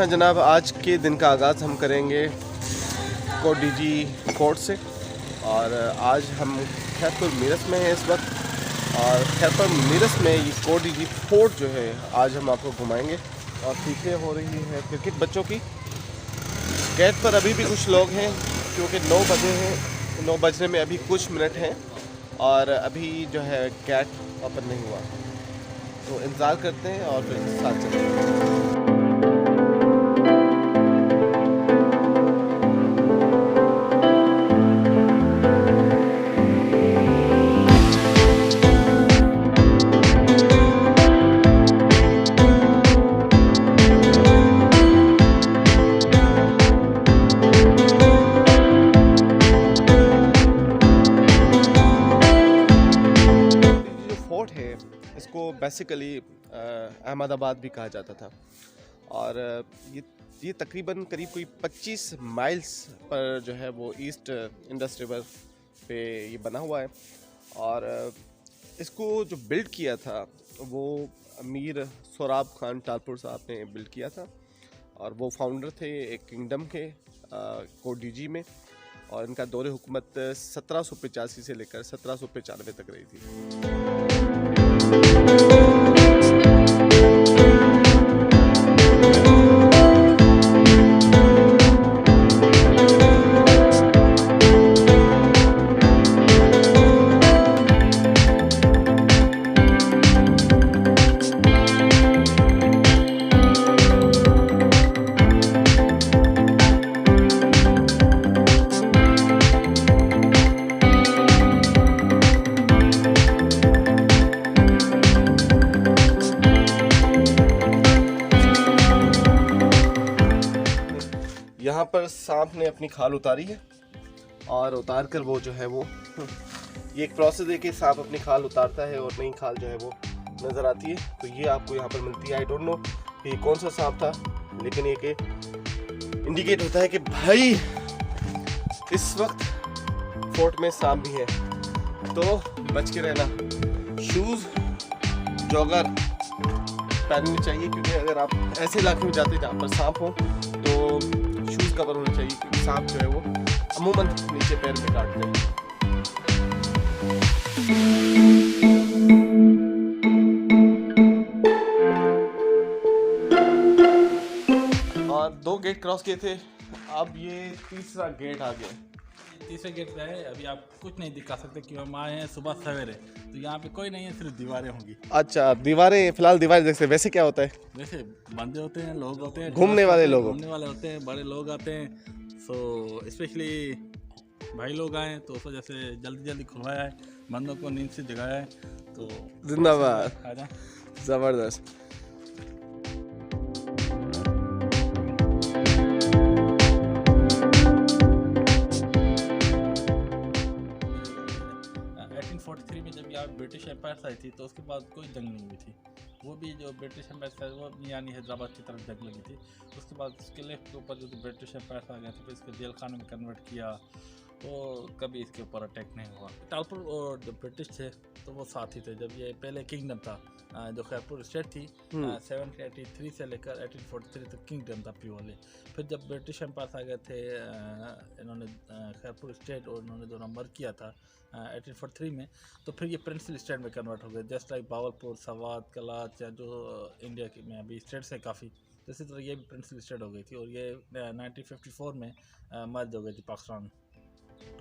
हाँ जनाब, आज के दिन का आगाज़ हम करेंगे कोडीजी फोर्ट से। और आज हम खैरपुर मीरस में हैं इस वक्त। और खैरपुर मीरस में ये कोडीजी फोर्ट जो है आज हम आपको घुमाएंगे। और पीछे हो रही है क्रिकेट बच्चों की। गेट पर अभी भी कुछ लोग हैं क्योंकि 9 बजे हैं, 9 बजने में अभी कुछ मिनट हैं और अभी जो है गेट ओपन नहीं हुआ। तो इंतज़ार करते हैं और फिर साथ चलते हैं। फोर्ट है, इसको बेसिकली अहमदाबाद भी कहा जाता था। और ये तकरीबन करीब कोई 25 माइल्स पर जो है वो ईस्ट इंडस रिवर पे ये बना हुआ है। और इसको जो बिल्ड किया था वो अमीर सोराब खान टालपुर साहब ने बिल्ड किया था। और वो फाउंडर थे एक किंगडम के कोडीजी में। और इनका दौरे हुकूमत 1785 से लेकर 1795 तक रही थी। यहाँ पर सांप ने अपनी खाल उतारी है और उतार कर वो जो है वो ये एक प्रोसेस है कि सांप अपनी खाल उतारता है और नई खाल जो है वो नज़र आती है। तो ये आपको यहाँ पर मिलती है। आई डोंट नो कि कौन सा सांप था, लेकिन ये कि इंडिकेट होता है कि भाई इस वक्त फोर्ट में सांप भी है, तो बच के रहना। शूज़ जॉगर पहनने चाहिए क्योंकि अगर आप ऐसे इलाके में जाते हैं जहाँ पर सांप हो तो शूज़ कवर होने चाहिए, क्योंकि सांप जो है वो अमूमन नीचे पैर में काटते हैं। और 2 गेट क्रॉस किए थे, अब ये तीसरा गेट आ गया। तीसरे गेट पे है। अभी आप कुछ नहीं दिखा सकते क्यों, हम आए हैं सुबह सवेरे, तो यहाँ पे कोई नहीं है, सिर्फ दीवारें होंगी। अच्छा, दीवारें, फिलहाल दीवारें देखते। वैसे क्या होता है? वैसे बंदे होते हैं, लोग होते हैं, घूमने वाले होते हैं, बड़े लोग आते हैं। सो स्पेशली भाई लोग आए तो उस वजह से जल्दी जल्दी खुलवाया है, बंदों को नींद से जगाया है। तो जिंदाबाद, आजा जबरदस्त। में जब यहाँ ब्रिटिश एम्पायर आई थी तो उसके बाद कोई जंग नहीं हुई थी। वो भी जो ब्रिटिश एम्पायर था वो यानी हैदराबाद की तरफ जंग लगी थी। उसके बाद उसके लेफ्ट के ऊपर जो ब्रिटिश एम्पायर आ गए थे, फिर इसको जेल खाने में कन्वर्ट किया, तो कभी इसके ऊपर अटैक नहीं हुआ। टालपुर और जो ब्रिटिश थे तो वो साथ ही थे। जब ये पहले किंगडम था, जो खैरपुर स्टेट थी, 1783 से लेकर 1843 तक किंगडम था प्योरली। फिर जब ब्रिटिश एम्पायर आ गए थे, इन्होंने खैरपुर स्टेट और इन्होंने जो नंबर किया था 1843 में, तो फिर ये प्रिंसली स्टेट में कन्वर्ट हो गए। जस्ट लाइक बावलपुर, सवात, कलाच या जो इंडिया की में अभी स्टेट्स है काफ़ी, इसी तरह ये भी प्रिंसली स्टेट हो गई थी। और ये 1954 में मर्ज हो गई थी पाकिस्तान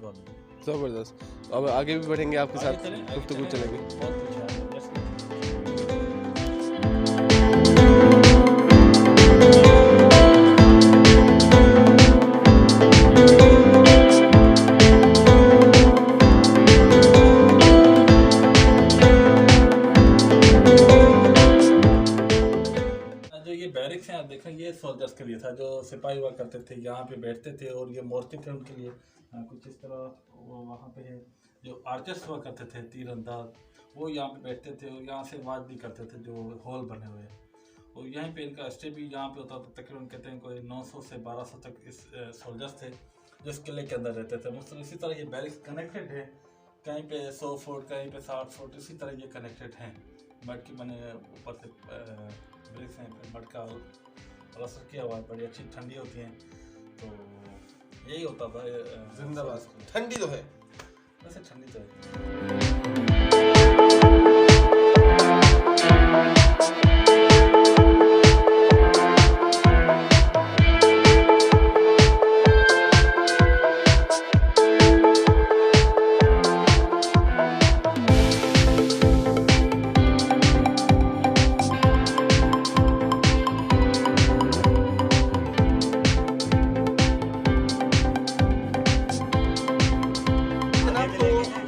गवर्नमेंट। ज़बरदस्त। अब आगे भी बढ़ेंगे, आपके साथ गुफ्तगू चलेंगे। बहुत कुछ है। बैरिक्स हैं, आप देखें, ये सोल्जर्स के लिए था, जो सिपाही हुआ करते थे, यहाँ पे बैठते थे और ये मोर्चे थे उनके लिए। कुछ इस तरह वो वहाँ पे है जो आर्चर्स हुआ करते थे, तीरंदाज, वो यहाँ पे बैठते थे और यहाँ से वाच भी करते थे, जो हॉल बने हुए हैं। और यहीं पे इनका स्टे भी यहाँ पे होता था। तकरीबन कहते हैं कोई 900 से 1200 तक इस सोल्जर्स थे जो इस किले के अंदर रहते थे। मतलब इसी तरह ये बैरिक्स कनेक्टेड है, कहीं पे 100 फुट, कहीं पे 60 फुट, इसी तरह ये कनेक्टेड हैं। मड के बने ऊपर से ब्रिक्स हैं, फिर मड का असर किया हुआ है, बड़ी अच्छी ठंडी होती हैं। तो यही होता था। जिंदाबाद। ठंडी तो है, वैसे ठंडी तो है।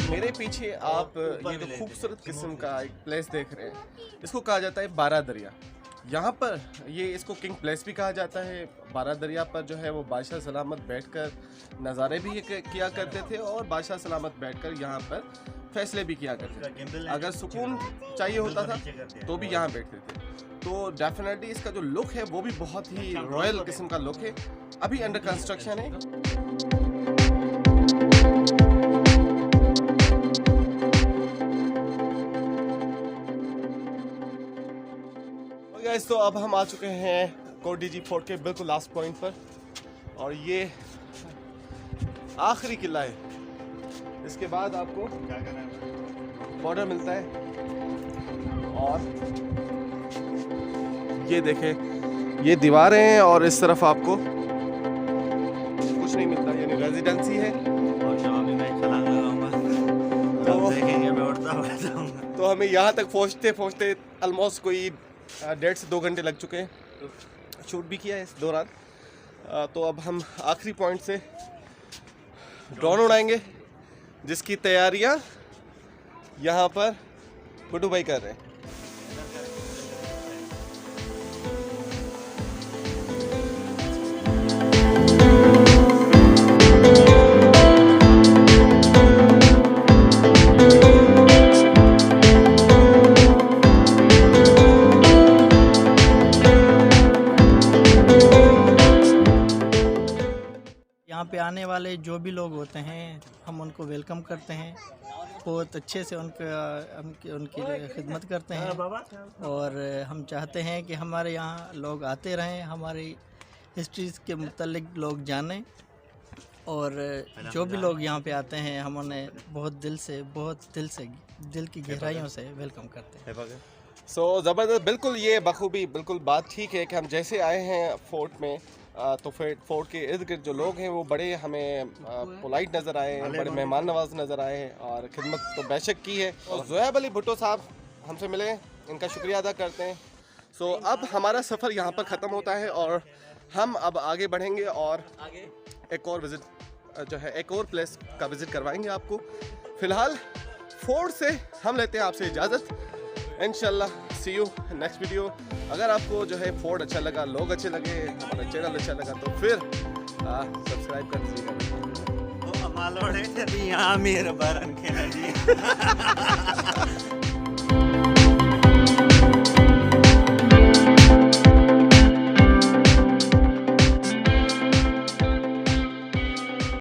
मेरे पीछे आप ये जो खूबसूरत किस्म का एक प्लेस देख रहे हैं, इसको कहा जाता है बारह दरिया। यहाँ पर ये इसको किंग प्लेस भी कहा जाता है। बारह दरिया पर जो है वो बादशाह सलामत बैठकर नज़ारे भी किया करते थे और बादशाह सलामत बैठकर यहाँ पर फैसले भी किया करते थे। अगर सुकून चाहिए होता था तो भी यहाँ बैठते थे। तो डेफिनेटली इसका जो लुक है वो भी बहुत ही रॉयल किस्म का लुक है। अभी अंडर कंस्ट्रक्शन है। गाइस, तो अब हम आ चुके हैं कोट डीजी फोर्ट के बिल्कुल लास्ट पॉइंट पर, और ये आखिरी किला है। इसके बाद आपको बॉर्डर मिलता है, और ये देखें ये दीवारें हैं और इस तरफ आपको कुछ नहीं मिलता, यानी रेजिडेंसी है। और शाम में मैं छलांग लगाऊंगा, तो देखेंगे मैं उड़ता हुआ जाऊंगा। तो हमें यहाँ तक पहुँचते पहुँचते ऑलमोस्ट कोई 1.5 से 2 घंटे लग चुके हैं। शूट भी किया है इस दौरान। तो अब हम आखिरी पॉइंट से ड्रोन उड़ाएंगे, जिसकी तैयारियां यहाँ पर गुड्डू भाई कर रहे हैं। यहाँ पे आने वाले जो भी लोग होते हैं हम उनको वेलकम करते हैं, बहुत अच्छे से उनकी खिदमत करते हैं, और हम चाहते हैं कि हमारे यहाँ लोग आते रहें, हमारी हिस्ट्रीज़ के मुतल्लिक लोग जानें, और जो भी लोग यहाँ पे आते हैं हम उन्हें बहुत दिल की गहराइयों से वेलकम करते हैं। सो ज़बरदस्त, बिल्कुल ये बखूबी बिल्कुल बात ठीक है कि हम जैसे आए हैं फोर्ट में, तो फिर फोर्ट के इर्द गिर्द जो लोग हैं वो बड़े हमें पोलाइट नज़र आए हैं, बड़े मेहमान नवाज नज़र आए हैं, और खिदमत तो बेशक की है। और ज़ुहैब अली भुट्टो साहब हमसे मिले, इनका शुक्रिया अदा करते हैं। सो अब हमारा सफ़र यहाँ पर ख़त्म होता है, और हम अब आगे बढ़ेंगे और एक और विज़िट जो है एक और प्लेस का विज़िट करवाएंगे आपको। फ़िलहाल फोर्ट से हम लेते हैं आपसे इजाज़त। इंशाल्लाह सी यू नेक्स्ट वीडियो। अगर आपको जो है फोर्ट अच्छा लगा, लोग अच्छे लगे, हमारा चैनल अच्छा लगा, तो फिर सब्सक्राइब कर दीजिएगा। यहाँ मेरे बरन के